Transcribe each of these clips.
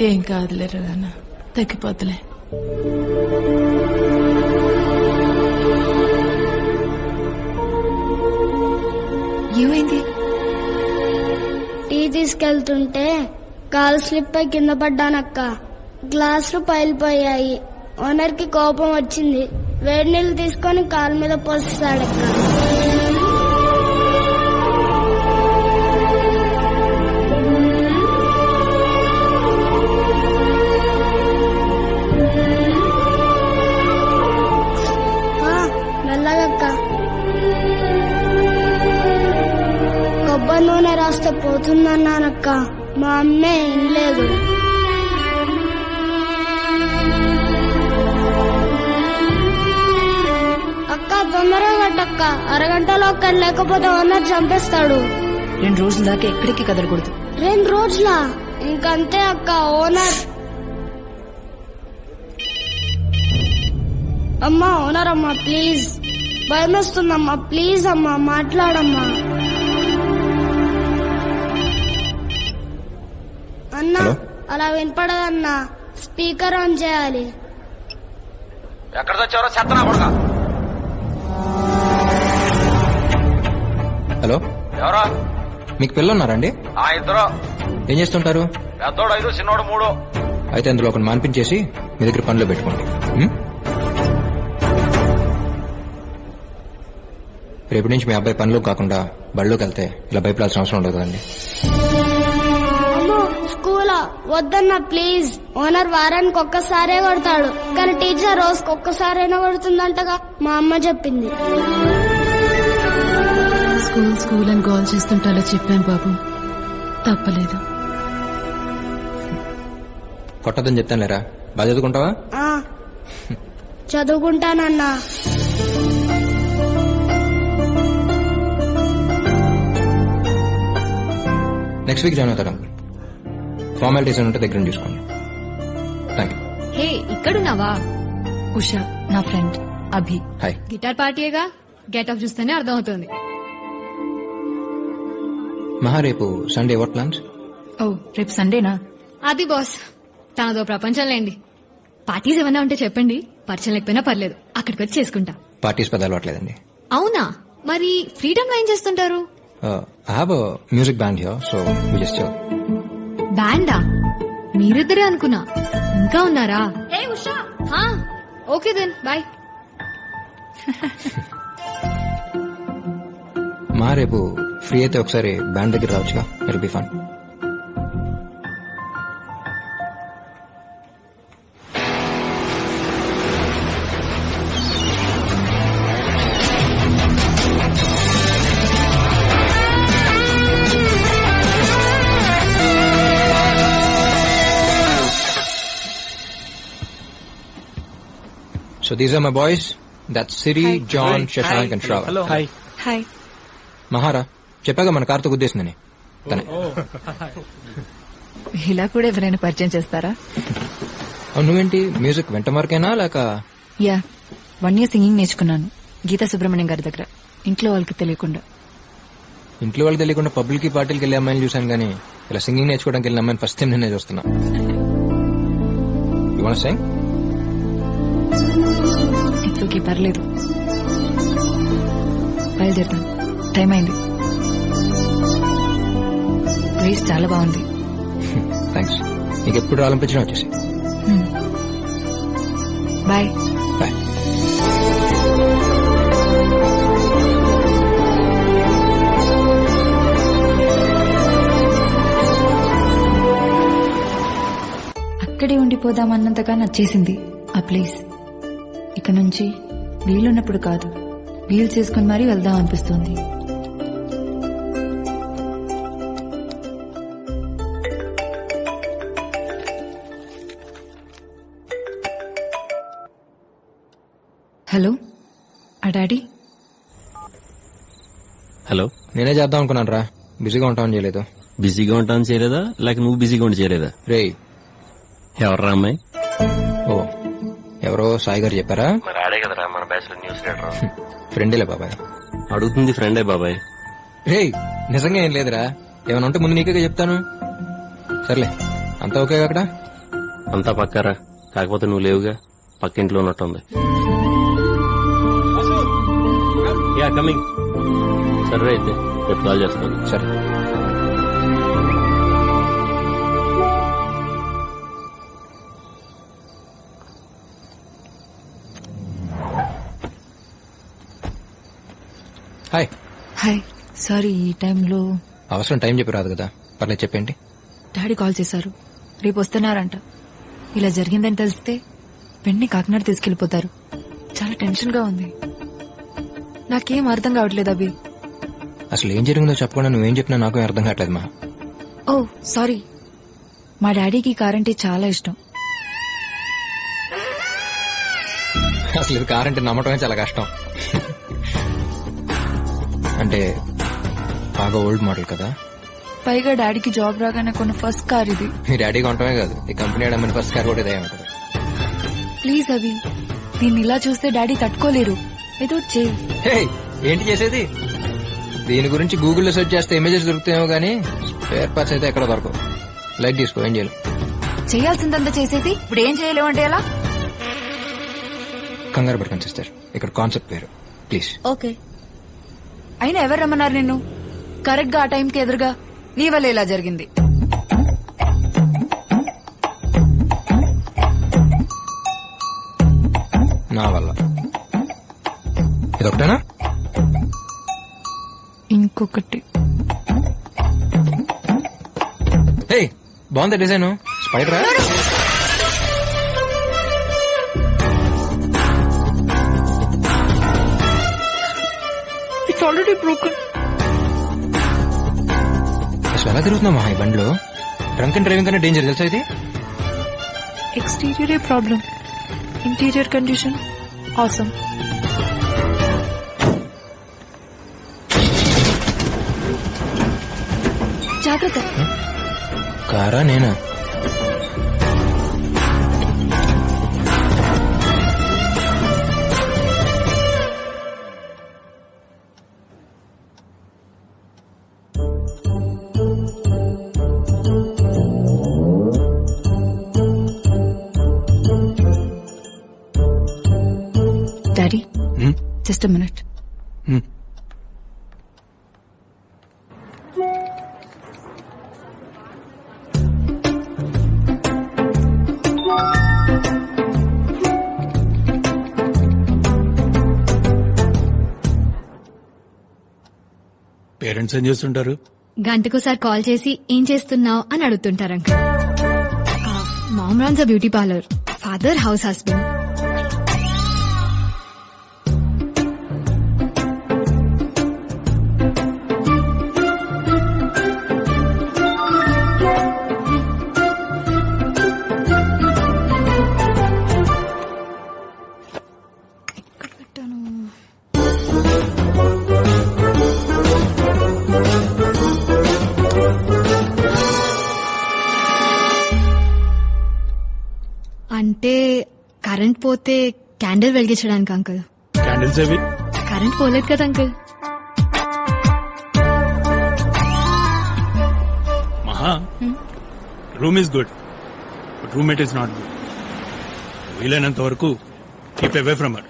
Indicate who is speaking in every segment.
Speaker 1: ఏం కాదులేరు నాన్న, తగ్గిపోతులే.
Speaker 2: ఏమైంది?
Speaker 3: టీ తీసుకెళ్తుంటే కాలు స్లిప్ అయి కింద పడ్డానక్క. గ్లాసులు పైలిపోయాయి. ఓనర్ కి కోపం వచ్చింది. వేడి నీళ్ళు తీసుకొని కాలు మీద పోస్తాడక్క. మెల్లగక్క. కొబ్బరి నూనె రాస్తే పోతుందన్నానక్క. మా అమ్మే వినలేదు. అక్క తొందరగా కట్టక్క, అరగంటలో ఒక్కరు లేకపోతే ఓనర్ చంపేస్తాడు.
Speaker 2: 2 రోజుల దాకా ఎక్కడికి కదలకూడదు.
Speaker 3: 2 రోజులా? ఇంకంతే అక్క. ఓనర్ అమ్మా, ఓనర్ అమ్మా ప్లీజ్, భయం వేస్తుందమ్మా, ప్లీజ్ అమ్మా మాట్లాడమ్మా. అన్నా అలా వినపడదన్నా, స్పీకర్ ఆన్ చేయాలి.
Speaker 4: ఎక్కడ తెచ్చారో చెత్తనా కొడుకా.
Speaker 5: హలో,
Speaker 4: ఎవరా?
Speaker 5: మీకు పిల్లలున్నారండి?
Speaker 4: ఇద్దరు.
Speaker 5: ఏం చేస్తుంటారు?
Speaker 4: పెద్దోడు 5, చిన్నోడు 3.
Speaker 5: అయితే అందులో ఒకటి మాన్పించేసి మీ దగ్గర పనిలో పెట్టుకోండి. రేపటి నుంచి మీ అబ్బాయి పనిలో కాకుండా బడిలోకి వెళ్తే ఇలా భయపడాల్సిన అవసరం ఉండదు కదండి.
Speaker 3: అమ్మో స్కూలా? వద్దన్నా ప్లీజ్. ఓనర్ వారానికి ఒక్కసారే కొడతాడు, కానీ టీచర్ రోజుకి ఒక్కసారైనా కొడుతుందంటగా మా అమ్మ చెప్పింది.
Speaker 1: స్కూల్ అని గోల్ చేస్తుంటాలో చెప్పాను బాబు, తప్పలేదు.
Speaker 5: కొట్టదని చెప్తాను లేరా, బాగా చదువుకుంటావా?
Speaker 3: చదువుకుంటానన్నా.
Speaker 5: నెక్స్ట్ వీక్ జాయిన్ అవుతారా? ఫార్మాలిటీస్ ఉంటే దగ్గర చూసుకోండి. Thank you.
Speaker 2: హే, ఇక్కడున్నావా? ఉషా నా ఫ్రెండ్ అభి.
Speaker 5: హాయ్.
Speaker 2: గిటార్ పార్టీగా గెటప్ చూస్తేనే అర్థం అవుతుంది.
Speaker 5: మహా, రేపు సండే వాట్ ప్లాన్స్?
Speaker 2: ఓ, రేపు సండేనా? అది బాస్, తనదో ప్రపంచం లేండి. పార్టీస్ ఏమైనా ఉంటే చెప్పండి, పరిచయం లేకపోయినా పర్లేదు, అక్కడికి వచ్చి చేసుకుంటా.
Speaker 5: పార్టీస్ పెద్ద అలవాట్లేదండి.
Speaker 2: అవునా? మరి ఫ్రీడమ్ లో ఏం చేస్తుంటారు?
Speaker 5: I have a music band here, so we just chill.
Speaker 2: బ్యాండా? మీరిద్దరే అనుకున్నా, ఇంకా ఉన్నారా? Okay then bye.
Speaker 5: మా రేపు ఫ్రీ అయితే ఒకసారి బ్యాండ్ దగ్గర రావచ్చుగా, it be fun. So these are my boys. That's Siri, hi. John, hi. Shashank, hi. And Shravan.
Speaker 6: Hello. Hi.
Speaker 2: Hi.
Speaker 5: మహారా, చెప్పాగా మన కార్తో గుద్దేసిందని. తనే.
Speaker 2: ఇలా కూడా ఎవరైనా పరిచయం చేస్తారా?
Speaker 5: నువ్వేంటి మ్యూజిక్ వెంట మార్కేనా లేక?
Speaker 2: యా, 1 year సింగింగ్ నేర్చుకున్నాను గీతా సుబ్రహ్మణ్యం గారి దగ్గర, ఇంట్లో వాళ్ళకి తెలియకుండా.
Speaker 5: ఇంట్లో వాళ్ళకి తెలియకుండా పబ్లిక్ పార్టీలకి వెళ్ళే అమ్మాయిని చూసాను, కానీ ఇలా సింగింగ్ నేర్చుకోవడానికి వెళ్ళిన అమ్మాయిని ఫస్ట్ టైం నేనే చూస్తున్నా. You want to sing?
Speaker 2: It's okay, పర్లేదు. బయలుదేరుతాను, టైం అయింది. ప్లేస్ చాలా బాగుంది.
Speaker 5: థ్యాంక్స్. నీకు ఎప్పుడు రావాలనిపించినా వచ్చేసి.
Speaker 2: బాయ్.
Speaker 5: బాయ్.
Speaker 2: అక్కడే ఉండిపోదామన్నంతగా నచ్చేసింది ఆ ప్లేస్. ఇక నుంచి వీలున్నప్పుడు కాదు, వీలు చేసుకుని మరీ వెళ్దాం అనిపిస్తుంది. హలో, ఆ డాడీ?
Speaker 7: హలో,
Speaker 5: నేనే చేద్దాం అనుకున్నాను రా, బిజీగా ఉంటామని చేయలేదు.
Speaker 7: బిజీగా ఉంటాను చేయలేదా, లేక నువ్వు బిజీగా ఉండి చేయలేదా?
Speaker 5: రే,
Speaker 7: ఎవర్రా అమ్మాయి?
Speaker 5: ఓ, ఎవరో సాయి గారు చెప్పారా?
Speaker 7: మరి ఆడే కదరా మన బ్యాచ్లో న్యూస్ రీడర్.
Speaker 5: ఫ్రెండేలే బాబాయ్.
Speaker 7: అడుగుతుంది ఫ్రెండే బాబాయ్.
Speaker 5: రే, నిజంగా ఏం లేదురా, ఏమైనా ఉంటే ముందు నీకే చెప్తాను. సర్లే, అంతా ఓకే అక్కడ?
Speaker 7: అంతా పక్కారా, కాకపోతే నువ్వు లేవుగా, పక్కింట్లో ఉన్నట్టుంది. Yeah coming. సరే అయితే రేపు కాల్ చేస్తాను.
Speaker 5: సరే. హాయ్.
Speaker 2: హాయ్. సారీ, ఈ టైంలో
Speaker 5: అవసరం టైం చెప్పి రాదు కదా, పర్లేదు చెప్పేంటి.
Speaker 2: డాడీ కాల్ చేశారు, రేపు వస్తున్నారంట. ఇలా జరిగిందని తెలిస్తే వెంటనే కాకినాడ తీసుకెళ్లిపోతారు. చాలా టెన్షన్ గా ఉంది. నాకేం అర్థం కావట్లేదు అభి.
Speaker 5: అసలు ఏం జరిగిందో చెప్పకుండా నువ్వేం చెప్పినా నాకు అర్థం కావట్లేదు మా.
Speaker 2: ఓ సారీ, మా డాడీకి కార్ అంటే చాలా ఇష్టం.
Speaker 5: అసలు ఇది కార్ అంటే నమ్మటమే చాలా కష్టం. అంటే బాగా ఓల్డ్ మోడల్ కదా.
Speaker 2: పైగా డాడీకి జాబ్ రాగానే కొన్న ఫస్ట్ కార్ ఇది.
Speaker 5: మీ డాడీకి ఉండటమే కాదు, ఈ కంపెనీ అమ్మని ఫస్ట్ కార్ కూడా ఇదే ఉంటుంది.
Speaker 2: ప్లీజ్ అభి, దీన్ని ఇలా చూస్తే డాడీ తట్టుకోలేరు. ఏదో చేయి.
Speaker 5: హే, ఏంటి చేసేది? దీని గురించి గూగుల్లో సెర్చ్ చేస్తే ఇమేజెస్ దొరుకుతాయేమో గానీ స్పేర్ పార్ట్స్ అయితే ఎక్కడ దొరకవు. లైట్ తీసుకో, ఏం చేయాలి?
Speaker 2: చేయాల్సిందంతా చేసేసి ఇప్పుడు ఏం చేయలేవు అంటే ఎలా?
Speaker 5: కంగారు పడుకొని సిస్టర్, ఇక్కడ కాన్సెప్ట్ వేరు. ప్లీజ్.
Speaker 3: ఓకే.
Speaker 2: అయినా ఎవరు రమ్మన్నారు నిన్ను? కరెక్ట్ గా ఆ టైంకి ఎదురుగా నీ వల్ల ఇలా జరిగింది.
Speaker 5: నా వల్ల. ఇదొకటేనా?
Speaker 2: ఇంకొకటి.
Speaker 5: హే, బాగుంది డిజైన్. స్పైడరా?
Speaker 2: It's already broken.
Speaker 5: అసలు ఎలా తిరుగుతున్నామా ఈ బండిలో? డ్రంక్ అండ్ డ్రైవింగ్ కన్నా డేంజర్ తెలుసా ఇది?
Speaker 2: Exterior problem, interior condition awesome. జాగ్రత్త.
Speaker 5: కారా నేనా?
Speaker 2: Daddy, just a minute.
Speaker 6: Parents ఏం చేస్తుంటారు?
Speaker 8: గంటకోసారి కాల్ చేసి ఏం చేస్తున్నావు అని అడుగుతుంటారు uncle. Mom runs a beauty parlour, father house husband. అంటే కరెంట్ పోతే క్యాండిల్ వెలిగించడానికి అంకుల్.
Speaker 6: క్యాండిల్స్ అవి
Speaker 8: కరెంట్ పోలేదు కదా uncle.
Speaker 6: Maha, room is good, but roommate is not good. వీలైనంత వరకు కీప్ అవే ఫ్రమ్ హర్.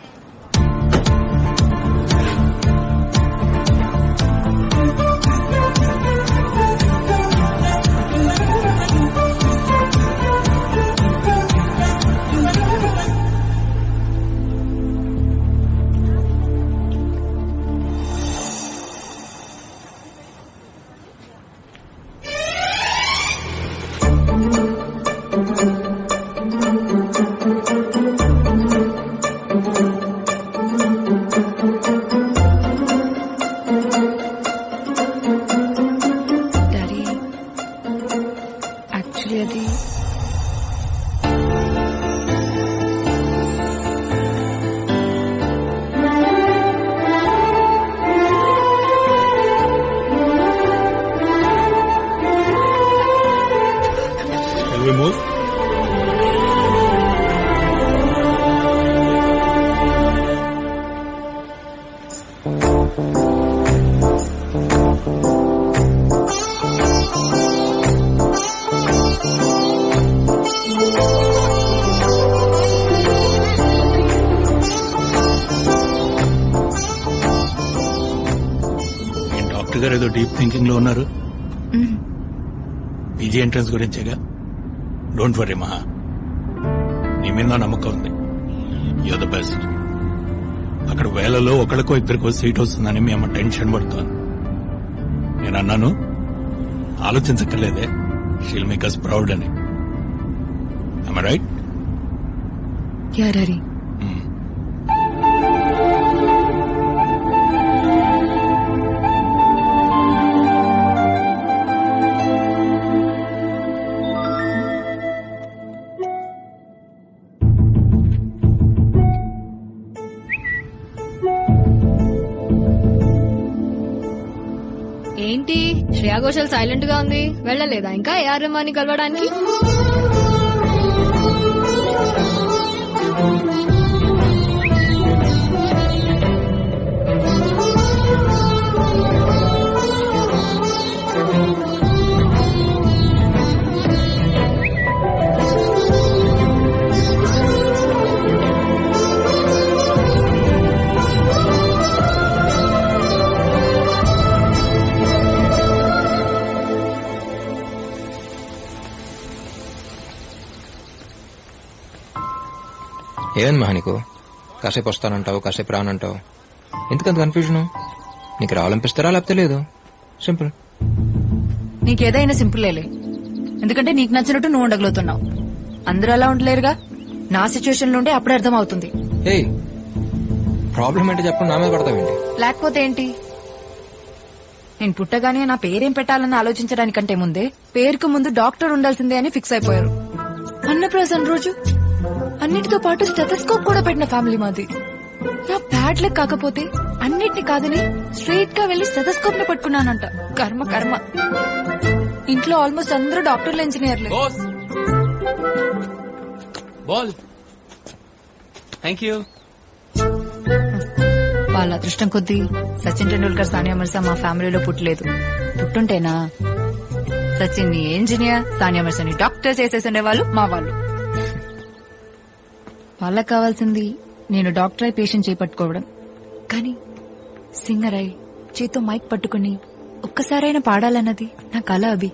Speaker 6: నాన్నగారు ఏదో డీప్ థింకింగ్ లో ఉన్నారు. పీజీ ఎంట్రన్స్ గురించేగా. డోంట్ వరీ మహా, నీ మీద నమ్మకం ఉంది. You're the best. అక్కడ వేలలో ఒకరికో ఇద్దరికో సీట్ వస్తుందని మీ అమ్మ టెన్షన్ పడుతోంది. నేను అన్నాను, ఆలోచించక్కర్లేదే, షీల్ మేక్ us ప్రౌడ్ అని. Am I right?
Speaker 2: యార్ హరి,
Speaker 8: ఏంటి శ్రేయా ఘోషల్ సైలెంట్ గా ఉంది, వెళ్ళలేదా ఇంకా ఏఆర్ రెహమాన్ కలవడానికి?
Speaker 5: ఏమని మహా నీకు? కాసేపు వస్తానంటావు, కాసేపు రానంటావు, ఎందుకంత కన్ఫ్యూజన్? నీకు రావాలనిపిస్తారా లేకపోతే లేదు? సింపుల్.
Speaker 2: నీకేదైనా సింపుల్లేలే, ఎందుకంటే నీకు నచ్చినట్టు నువ్వు ఉండగలుగుతున్నావు. అందరూ అలా ఉండలేరుగా. నా సిచ్యువేషన్ లో ఉంటే అప్పుడే అర్థం అవుతుంది.
Speaker 5: ఏయ్, ప్రాబ్లం ఏంటి చెప్పు, నా మీద పడతావేంటి?
Speaker 2: లేకపోతే ఏంటి? నేను పుట్టగానే నా పేరేం పెట్టాలని ఆలోచించడానికంటే ముందే పేరుకు ముందు డాక్టర్ ఉండాల్సిందే అని ఫిక్స్ అయిపోయారు. అన్నప్రాసన రోజు అన్నిటితో పాటు స్టెథోస్కోప్ కూడా పెట్టిన ఫ్యామిలీ మాది. నా బ్యాడ్ లక్ కాకపోతే అన్నిటిని కాదని స్ట్రైట్ గా వెళ్లి స్టెథోస్కోప్ ని పట్టుకున్నానంట. కర్మ కర్మ. ఇంట్లో ఆల్మోస్ట్ అందరూ డాక్టర్లు, ఇంజనీర్లే.
Speaker 5: Thank you.
Speaker 2: వాళ్ళ అదృష్టం కొద్దీ సచిన్ టెండూల్కర్, సానియా మిర్జా మా ఫ్యామిలీలో పుట్టలేదు. పుట్టుంటేనా సచిన్ ని ఇంజనీర్, సానియా మిర్జాని డాక్టర్ చేసేసిండే వాళ్ళు మా వాళ్ళు. వాళ్ళకి కావాల్సింది నేను డాక్టర్ అయి పేషెంట్ చేపట్టుకోవడం, కానీ సింగర్ అయి చేతో మైక్ పట్టుకుని ఒక్కసారైనా పాడాలన్నది నా కల. అభి,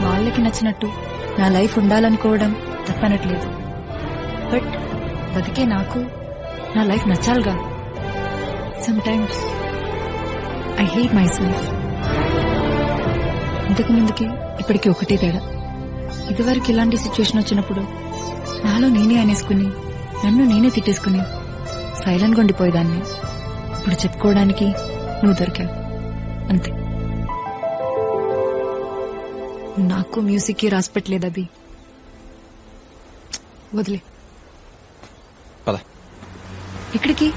Speaker 2: వాళ్ళకి నచ్చినట్టు నా లైఫ్ ఉండాలనుకోవడం తప్పనట్లేదు. బట్ బతికే నాకు నా లైఫ్ నచ్చాలిగా. Sometimes I hate myself. ఇంతకు ముందుకి ఇప్పటికి ఒకటే తేడా. ఇదివరకు ఇలాంటి సిచ్యువేషన్ వచ్చినప్పుడు నాలో నేనే అనేసుకుని, నన్ను నేనే తిట్టేసుకుని సైలెంట్ గా ఉండిపోయేదాన్ని. ఇప్పుడు చెప్పుకోవడానికి నువ్వు దొరికావు, అంతే. నాకు మ్యూజిక్ కి రాసి పెట్టలేదు అభి. వదిలే. ఎక్కడికి?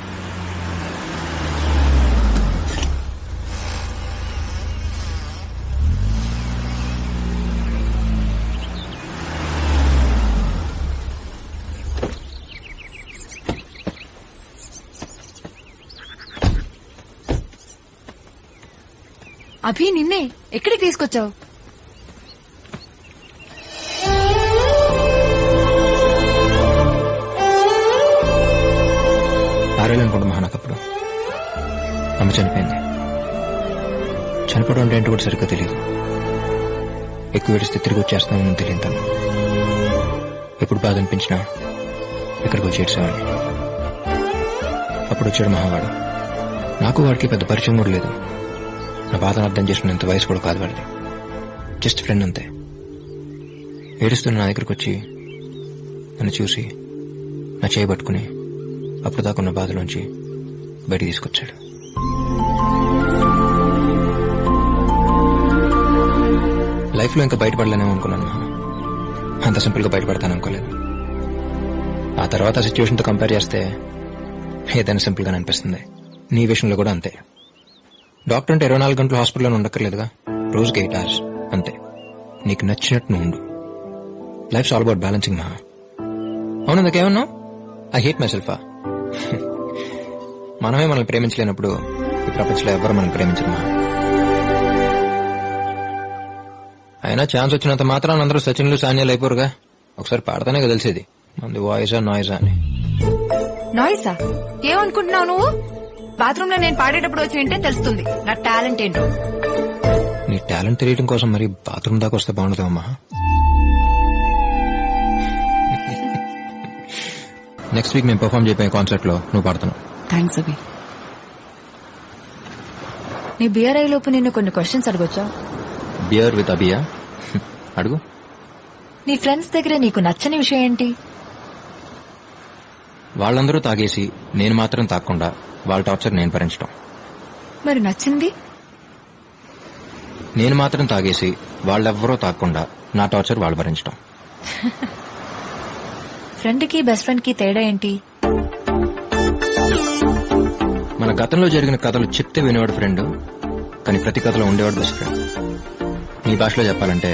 Speaker 2: అభి, నిన్నే ఎక్కడికి తీసుకొచ్చావు?
Speaker 5: ఆరేళ్ళనుకుంటా మహా. నాకప్పుడు అమ్మ చనిపోయింది. చనిపోవడం అంటే ఏంటో కూడా సరిగ్గా తెలియదు. ఎక్కువ ఏడిస్తే తిరిగి వచ్చేస్తామని తెలియదు. తను ఎప్పుడు బాధ అనిపించినా ఇక్కడికి వచ్చి ఏడ్చేవాడిని. అప్పుడు వచ్చాడు మహావాడు. నాకు వాడికి పెద్ద పరిచయం కూడా లేదు. నా బాధను అర్థం చేసుకునేంత వయసు కూడా కాదు వాడిది. జస్ట్ ఫ్రెండ్ అంతే. ఏడుస్తున్న నా దగ్గరికి వచ్చి నన్ను చూసి నా చేయి పట్టుకుని అప్పుడు దాకున్న బాధలోంచి బయటికి తీసుకొచ్చాడు. లైఫ్ లో ఇంకా బయటపడలేనేమో అనుకున్నాను. అంత సింపుల్ గా బయటపడతాను అనుకోలేదు. ఆ తర్వాత సిచ్యువేషన్ తో కంపేర్ చేస్తే ఏదైనా సింపుల్ గానే అనిపిస్తుంది. నీ విషయంలో కూడా అంతే. డాక్టర్ అంటే 24 గంటలు హాస్పిటల్లో ఉండక్కర్లేదుగా. రోజుకి 8 hours అంతే. నీకు నచ్చినట్టు నువ్వు ఉండు. Lifes all about balancing Maha. అవును, ఇందుకేమన్నావు? ఐ హేట్ మై సెల్ఫా. మనమే మనల్ని ప్రేమించలేనప్పుడు ఈ ప్రపంచంలో ఎవరు మనల్ని ప్రేమించరు మహా. అయినా ఛాన్స్ వచ్చినంత మాత్రం అందరూ సచిన్లు, సానియాలు అయిపోరుగా. ఒకసారి పాడతానే కదా తెలిసేది మంది వాయిసా నాయిసా అని.
Speaker 2: నాయిసా? ఏమనుకుంటున్నావు నువ్వు? బాత్రూమ్ లో నేను పాడేటప్పుడు వచ్చి వింటే తెలుస్తుంది నా టాలెంట్ ఏంటో.
Speaker 5: నీ టాలెంట్ తెలియడం కోసం మరి బాత్రూమ్ దాకా వస్తే బాగుండదమ్మా. నెక్స్ట్ వీక్ నేను పర్ఫార్మ్ చేయబోయే కాన్సర్ట్ లో నువ్వు పాడుతున్నావు.
Speaker 2: థ్యాంక్స్ అభి. నీ బియర్ అయ్యే లోపు నిన్ను కొన్ని క్వశ్చన్స్ అడగొచ్చా?
Speaker 5: బియర్ విత్ అబియా? అడుగు.
Speaker 2: నీ ఫ్రెండ్స్ దగ్గర నీకు నచ్చని విషయం ఏంటి?
Speaker 5: వాళ్ళందరూ తాగేసి నేను మాత్రం తాగకుండా వాళ్ళ టార్చర్ నేను భరించడం.
Speaker 2: మరి నచ్చింది?
Speaker 5: నేను మాత్రం తాగేసి వాళ్ళెవ్వరూ తాగకుండా నా టార్చర్ వాళ్ళు భరించడం.
Speaker 2: ఫ్రెండ్ కి బెస్ట్ ఫ్రెండ్ కి తేడా ఏంటి?
Speaker 5: మన గతంలో జరిగిన కథలు చెప్తే వినేవాడు ఫ్రెండ్, కానీ ప్రతి కథలో ఉండేవాడు బెస్ట్ ఫ్రెండ్. నీ భాషలో చెప్పాలంటే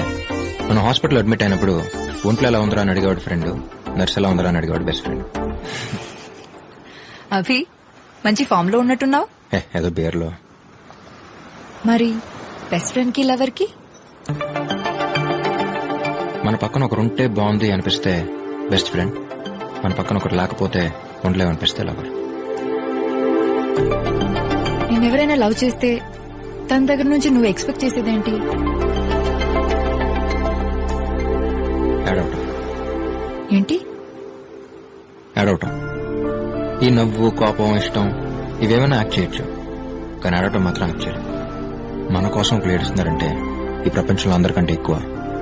Speaker 5: మనం హాస్పిటల్ అడ్మిట్ అయినప్పుడు ఒంట్లో ఎలా ఉందరా అని అడిగేవాడు ఫ్రెండ్, నర్స్ ఎలా ఉందరా అని అడిగేవాడు బెస్ట్ ఫ్రెండ్.
Speaker 2: అభి మంచి ఫామ్ లో ఉన్నట్టున్నావు.
Speaker 5: ఏదో బియర్లో.
Speaker 2: మరి బెస్ట్ ఫ్రెండ్ కి లవర్ కి?
Speaker 5: మన పక్కన ఒకరుంటే బాగుంది అనిపిస్తే బెస్ట్ ఫ్రెండ్, మన పక్కన ఒకరు లేకపోతే ఉండలేమనిపిస్తే లవర్.
Speaker 2: నేనెవరైనా లవ్ చేస్తే తన దగ్గర నుంచి నువ్వు ఎక్స్పెక్ట్ చేసేదేంటి?
Speaker 5: ఏడవటం.
Speaker 2: ఏంటి?
Speaker 5: ఏడవటం. ఈ నవ్వు, కోపం, ఇష్టం ఇవేమైనా యాక్ట్ చేయొచ్చు, కానీ ఏడవటం మాత్రం యాక్ట్ చేయడం. మన కోసం ఒకరు ఏడుస్తున్నారంటే ఈ ప్రపంచంలో అందరికంటే ఎక్కువ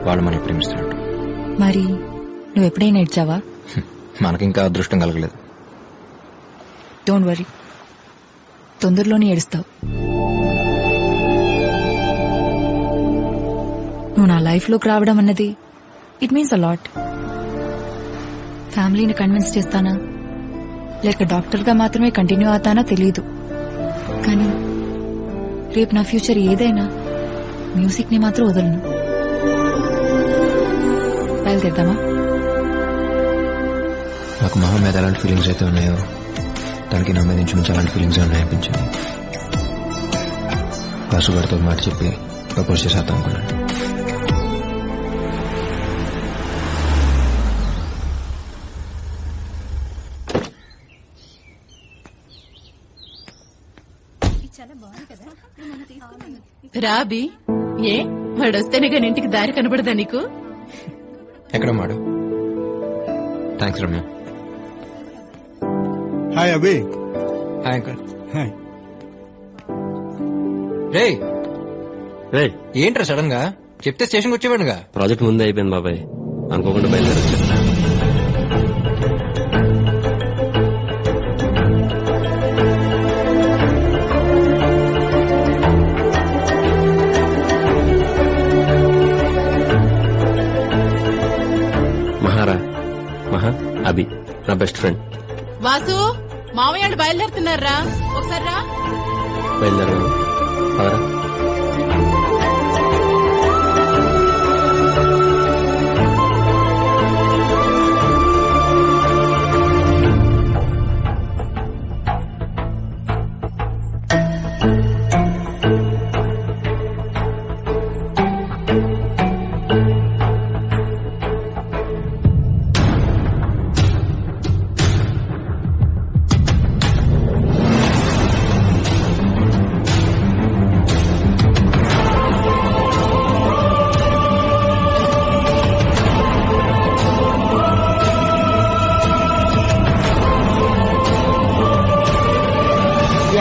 Speaker 5: వాళ్ళు మనల్ని ప్రేమిస్తున్నట్టు.
Speaker 2: మరి నువ్వు ఎప్పుడైనా ఏడ్చావా?
Speaker 5: మనకింకా అదృష్టం కలగలేదు.
Speaker 2: డోంట్ వరీ, తొందరలోనే ఏడుస్తావు. నువ్వు నా లైఫ్ లోకి రావడం అన్నది ఇట్ మీన్స్ అ లాట్. ఫ్యామిలీని కన్విన్స్ చేస్తానా లేక డాక్టర్ గా మాత్రమే కంటిన్యూ అవుతానా తెలియదు, కానీ రేపు నా ఫ్యూచర్ ఏదైనా మ్యూజిక్ ని మాత్రం వదలను. బయలుదేద్దామా?
Speaker 5: నాకు మహా మీద ఎలాంటి ఫీలింగ్స్ అయితే ఉన్నాయో తనకి నా మీద నుంచి అలాంటి ఫీలింగ్స్ ఉన్నాయనిపించింది. కాసుగారితో మాట చెప్పి ప్రపోజ్ చేసేద్దాం అనుకున్నాను.
Speaker 1: రాబి, ఏ వాడొస్తేనే కానీ ఇంటికి దారి కనబడదా నీకు?
Speaker 5: ఎక్కడ మాడు? Thanks Ramya.
Speaker 9: Hi Abhi.
Speaker 5: Hi uncle.
Speaker 9: Hi.
Speaker 5: రే
Speaker 7: రే
Speaker 5: ఏంట్రా సడన్ గా చెప్తే స్టేషన్కి వచ్చేవాడుగా.
Speaker 7: ప్రాజెక్ట్ ముందే అయిపోయింది బాబాయ్, అనుకోకుండా బయలుదేరొచ్చు. మహా అభి నా బెస్ట్ ఫ్రెండ్.
Speaker 1: వాసు, మామయ్య బయలుదేరుతున్నారా? ఒకసారి రా.
Speaker 7: బయలుదేరమను. పదరా.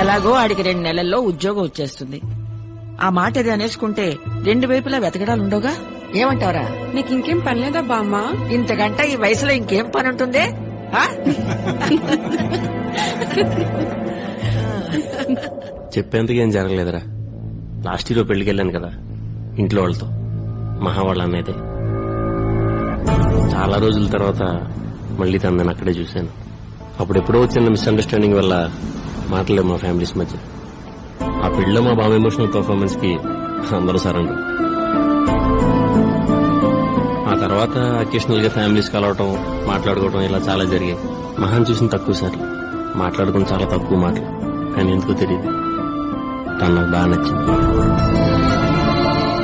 Speaker 10: ఎలాగో ఆడికి 2 నెలల్లో ఉద్యోగం వచ్చేస్తుంది. ఆ మాట అది అనేసుకుంటే 2 వైపులా వెతకడాలుండవుగా. ఏమంటావరా?
Speaker 11: నీకు ఇంకేం పనిలేదా బామ్మ?
Speaker 10: ఇంతకంటే ఈ వయసులో ఇంకేం పని ఉంటుంది?
Speaker 7: చెప్పేందుకు ఏం జరగలేదురా. లాస్ట్ ఇయర్ పెళ్లికి వెళ్ళాను కదా ఇంట్లో వాళ్ళతో, మహా వాళ్ళ అన్నైతే. చాలా రోజుల తర్వాత మళ్ళీ తనని అక్కడే చూశాను. అప్పుడెప్పుడో వచ్చిన మిస్అండర్స్టాండింగ్ వల్ల మాట్లాడలేదు మా ఫ్యామిలీస్ మధ్య. ఆ పెళ్లిలో మా బాబు ఎమోషనల్ పర్ఫార్మెన్స్ కి అందరూ సరెండర్. ఆ తర్వాత అకేషనల్ గా ఫ్యామిలీస్ కలవటం, మాట్లాడుకోవటం ఇలా చాలా జరిగాయి. మహాన్ చూసిన తక్కువ సార్లు, మాట్లాడుకుని చాలా తక్కువ మాటలు. కానీ ఎందుకో తెలియదు, తను నాకు బాగా నచ్చింది.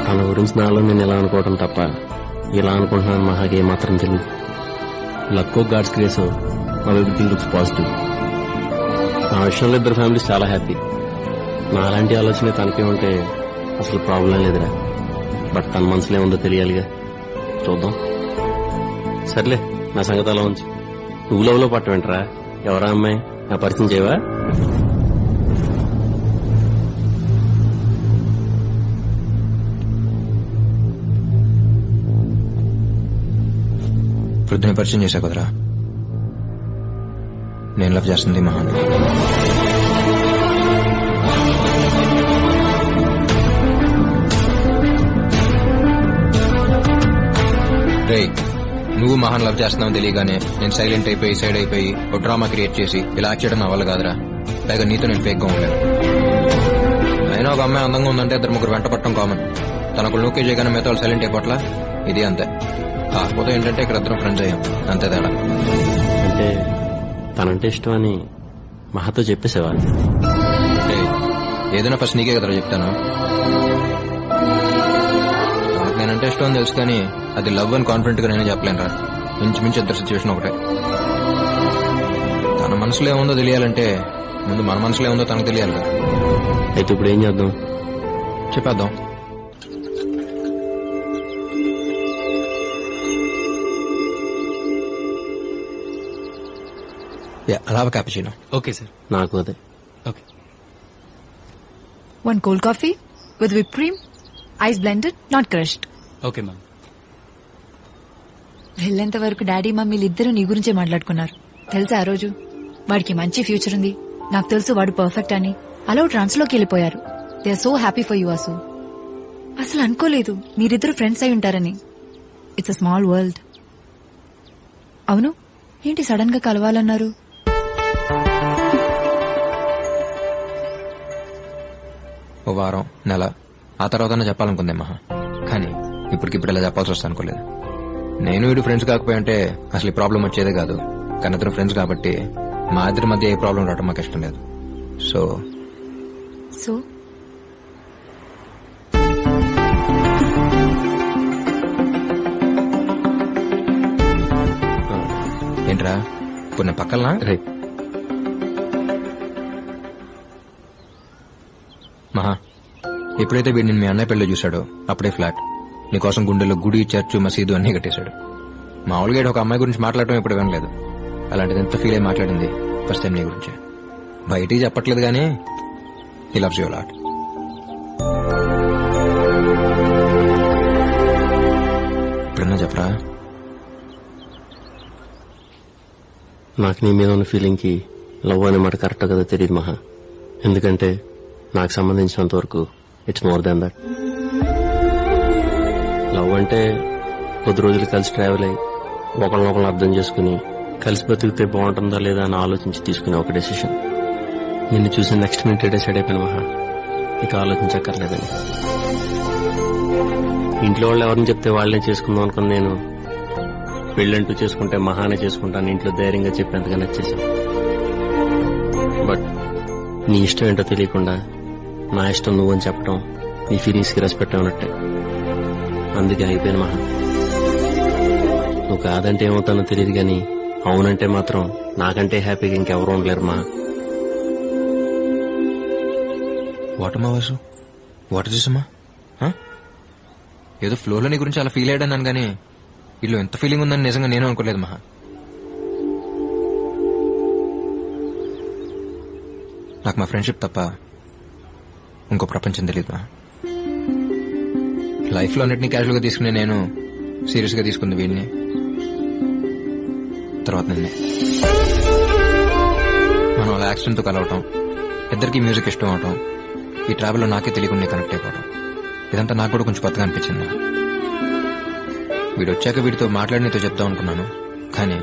Speaker 7: తన గురించి నాలో నేను ఎలా అనుకోవటం తప్ప ఇలా అనుకుంటున్నాను మహాకి ఏమాత్రం తెలియదు. లక్కో God's grace everything looks positive. నా విషయంలో ఇద్దరు ఫ్యామిలీస్ చాలా హ్యాపీ. నా అలాంటి ఆలోచన తనకేముంటే అసలు ప్రాబ్లం లేదురా. బట్ తన మనసులో ఏముందో తెలియాలిగా. చూద్దాం. సర్లే, నా సంగతి అలా ఉంచు. నువ్వు లవ్లో పట్టవేంట్రా? ఎవరా అమ్మాయి? నా పరిచయం చేయవా?
Speaker 5: వృద్ధిని పరిచయం చేశా కదరా. నేను లవ్ చేస్తుంది మహాన్. రేయ్, నువ్వు మహాన్ లవ్ చేస్తున్నావు తెలియగానే నేను సైలెంట్ అయిపోయి సైడ్ అయిపోయి ఒక డ్రామా క్రియేట్ చేసి ఇలా యాక్ట్ చేయడం నా వల్ల కాదురా. పైగా నీతో నేను ఫేక్ గా ఉండలేను. అయినా ఒక అమ్మాయి అందంగా ఉందంటే ఇద్దరు ముగ్గురు వెంట పట్టడం కామన్. తనకు నోకే చేయగానే మిగతా వాళ్ళు సైలెంట్ అయిపోట్లా. ఇది అంతే. కాకపోతే ఏంటంటే ఇక్కడ ఇద్దరం ఫ్రెండ్స్ అయ్యాం, అంతే తేడా.
Speaker 7: అంటే తనంటే ఇష్టం అని మహాతో చెప్పేసేవా?
Speaker 5: ఏదైనా ఫస్ట్ నీకే కదరా చెప్తాను. తనకు నేనంటే ఇష్టం అని తెలుసు, కానీ అది లవ్ అని కాన్ఫిడెంట్ గా నేనే చెప్పలేనురా. మించి ఇద్దరు సిచ్యువేషన్ ఒకటే. తన మనసులో ఏముందో తెలియాలంటే ముందు మన మనసులో ఏముందో తనకు తెలియాలి కదా.
Speaker 7: అయితే ఇప్పుడు ఏం చేద్దాం?
Speaker 5: చెప్పేద్దాం. అలా క్యాపుచినో.
Speaker 9: Okay sir.
Speaker 7: నాకు అదే.
Speaker 9: Okay.
Speaker 2: 1 cold coffee with whipped cream, ice blended, not crushed.
Speaker 9: Okay ma'am.
Speaker 2: వెళ్ళేంత వరకు డాడీ మమ్మీలు ఇద్దరు నీ గురించే మాట్లాడుకున్నారు. తెలుసా ఆ రోజు? వాడికి మంచి ఫ్యూచర్ ఉంది, నాకు తెలుసు వాడు పర్ఫెక్ట్ అని. అలా ట్రాన్స్ లోకి వెళ్ళిపోయారు. They are so happy for you అసు. అసలు అనుకోలేదు మీరిద్దరు ఫ్రెండ్స్ అయి ఉంటారని. It's a small world. అవును, ఏంటి సడన్ గా కలవాలన్నారు?
Speaker 5: ఓ వారం, నెల ఆ తర్వాత చెప్పాలనుకుందే మహా. కానీ ఇప్పటికిప్పుడు ఇలా చెప్పాల్సి వస్తా అనుకోలేదు. నేను వీడు ఫ్రెండ్స్ కాకపోయి అంటే అసలు ఈ ప్రాబ్లం వచ్చేదే కాదు. కానీ ఇద్దరు ఫ్రెండ్స్ కాబట్టి మా ఇద్దరి మధ్య ఏ ప్రాబ్లం రావడం మాకు ఇష్టం లేదు. సో ఏంట్రా ఇప్పుడు నేను పక్కలనా?
Speaker 7: రే
Speaker 5: మహా, ఎప్పుడైతే వీడిని మీ అన్నయ్య పెళ్ళి చూశాడో అప్పుడే ఫ్లాట్. నీకోసం గుండెలో గుడి, చర్చు, మసీదు అన్నీ కట్టేశాడు. మామూలుగా ఒక అమ్మాయి గురించి మాట్లాడటం ఎప్పుడు వినలేదు. అలాంటిది ఎంత ఫీల్ అయి మాట్లాడింది ఫస్ట్ టైం నీ గురించి. బయటికి చెప్పట్లేదు కానీ హి లవ్స్ యు అ లాట్. ఇప్పుడన్నా చెప్పరా?
Speaker 7: నాకు నీ మీద ఉన్న ఫీలింగ్ కి లవ్ అనే మాట కరెక్ట్ కదా తెలియదు మహా. ఎందుకంటే నాకు సంబంధించినంత వరకు it's more than that. Love అంటే కొద్ది రోజులు కలిసి ట్రావెల్ అయ్యి ఒకరినొకరిని అర్థం చేసుకుని కలిసి బతికితే బాగుంటుందా లేదా అని ఆలోచించి తీసుకునే ఒక డెసిషన్. నిన్ను చూసి నెక్స్ట్ మినిట్ డిసైడ్ అయిపోయిన మహా, ఇక ఆలోచించక్కర్లేదని. ఇంట్లో వాళ్ళు ఎవరిని చెప్తే వాళ్ళనే చేసుకుందాం అనుకుని నేను పెళ్ళంటూ చేసుకుంటే మహానే చేసుకుంటాను ఇంట్లో ధైర్యంగా చెప్పేంతగా నచ్చేసాను. బట్ నీ ఇష్టం ఏంటో తెలియకుండా నా ఇష్టం నువ్వని చెప్పడం నీ ఫీలింగ్స్ కి రెస్పెక్ట్ అన్నట్టే. అందుకే అయిపోయాను మహా. నువ్వు కాదంటే ఏమవుతానో తెలియదు గాని అవునంటే మాత్రం నాకంటే హ్యాపీగా ఇంకెవరూ ఉండలేరు మా.
Speaker 5: వాటమ్మా వాసు, వాటర్ చూసమ్మా. ఏదో ఫ్లోర్లో నీ గురించి అలా ఫీల్ అయ్యాను కానీ వీళ్ళు ఎంత ఫీలింగ్ ఉందని నిజంగా నేను అనుకోలేదు మహా. నాకు మా ఫ్రెండ్షిప్ తప్ప ఇంకో ప్రపంచం తెలియదు మహా. లైఫ్ లో అన్నిటినీ క్యాజువల్ గా తీసుకునే నేను సీరియస్ గా తీసుకుంది వీడిని, తర్వాత నిన్నే. మనం అలా యాక్సిడెంట్ తో కలవటం, ఇద్దరికి మ్యూజిక్ ఇష్టం అవటం, ఈ ట్రావెల్ లో నాకే తెలియకుండా కనెక్ట్ అయిపోవడం, ఇదంతా నాకు కూడా కొంచెం కొత్తగా అనిపించింది. వీడు వచ్చాక వీడితో మాట్లాడి నీతో చెప్తాం అనుకున్నాను, కానీ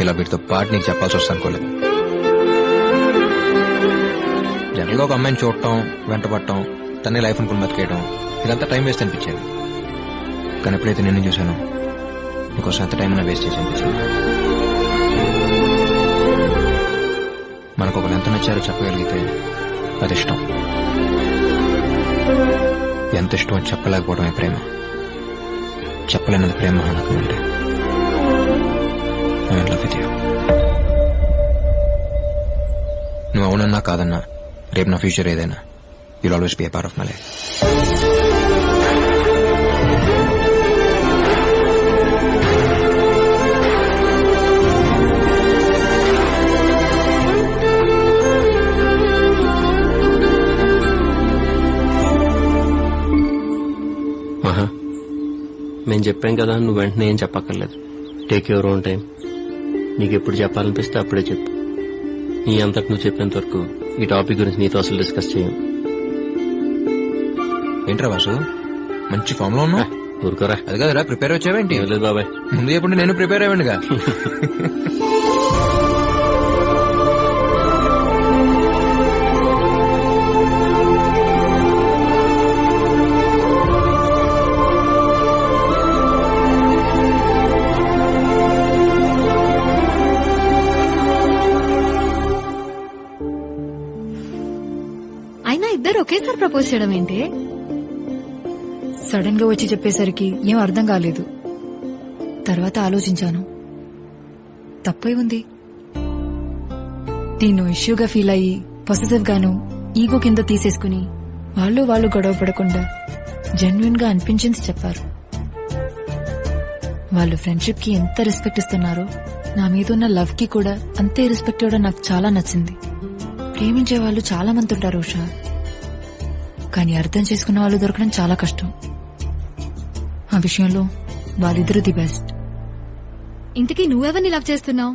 Speaker 5: ఇలా వీటితో పాటు నీకు చెప్పాల్సి వస్తా అనుకోలేదు. జనరల్ గా ఒక అమ్మాయిని చూడటం, వెంట పడటం, తనే లైఫ్ అనుకుని బతికేయడం, ఇదంతా టైం వేస్ట్ అనిపించేది. కానీ ఎప్పుడైతే నిన్ను చూశాను నీకోసం ఎంత టైం వేస్ట్ చేసి అనిపించింది. మనకు ఒకరు ఎంత నచ్చారో చెప్పగలిగితే అది ఇష్టం. ఎంత ఇష్టం అని చెప్పలేకపోవడమే ప్రేమ. చెప్పలేనది ప్రేమ నాకు అంటే. I love with you. నువ్వు అవునన్నా కాదన్నా రేపు నా ఫ్యూచర్ ఏదైనా you'll always be A part of my life.
Speaker 7: మహా, మేము చెప్పాం కదా, నువ్వు వెంటనే ఏం చెప్పక్కర్లేదు. Take your own time. నీకు ఎప్పుడు చెప్పాలనిపిస్తే అప్పుడే చెప్పు. నీ అంతకు నువ్వు చెప్పేంత వరకు ఈ టాపిక్ గురించి నీతో అసలు డిస్కస్ చేయం.
Speaker 5: ఏంట్రా వాసు, మంచి ఫామ్ లో ఉన్నా?
Speaker 7: ఊరుకోరా.
Speaker 5: అది కదరా ప్రిపేర్ వచ్చావేంటి?
Speaker 7: లేదు బాబాయ్,
Speaker 5: ముందు ఎప్పుడు నేను ప్రిపేర్ అయ్యానుగా.
Speaker 8: అయినా ఇద్దరు ఒకేసారి ప్రపోజ్ చేయడం ఏంటి?
Speaker 2: సడన్ గా వచ్చి చెప్పేసరికి ఏం అర్థం కాలేదు. తర్వాత ఆలోచించాను, తప్పే ఉంది. దీన్ని ఇష్యూగా ఫీల్ అయ్యి పొసెసివ్ గాను ఈగో కింద తీసేసుకుని వాళ్ళు గొడవ పడకుండా జెన్యున్ గా అనిపించింది చెప్పారు. వాళ్ళు ఫ్రెండ్షిప్ కి ఎంత రెస్పెక్ట్ ఇస్తున్నారో నా మీద ఉన్న లవ్ కి కూడా అంతే రెస్పెక్ట్ ఇవ్వడం నాకు చాలా నచ్చింది. ప్రేమించే వాళ్ళు చాలా మంది ఉంటారు ఉషా, కానీ అర్థం చేసుకున్న వాళ్ళు దొరకడం చాలా కష్టం. ఆ విషయంలో వాళ్ళిద్దరూ ది బెస్ట్.
Speaker 8: ఇంతకీ నువ్వెవరిని లవ్ చేస్తున్నావు?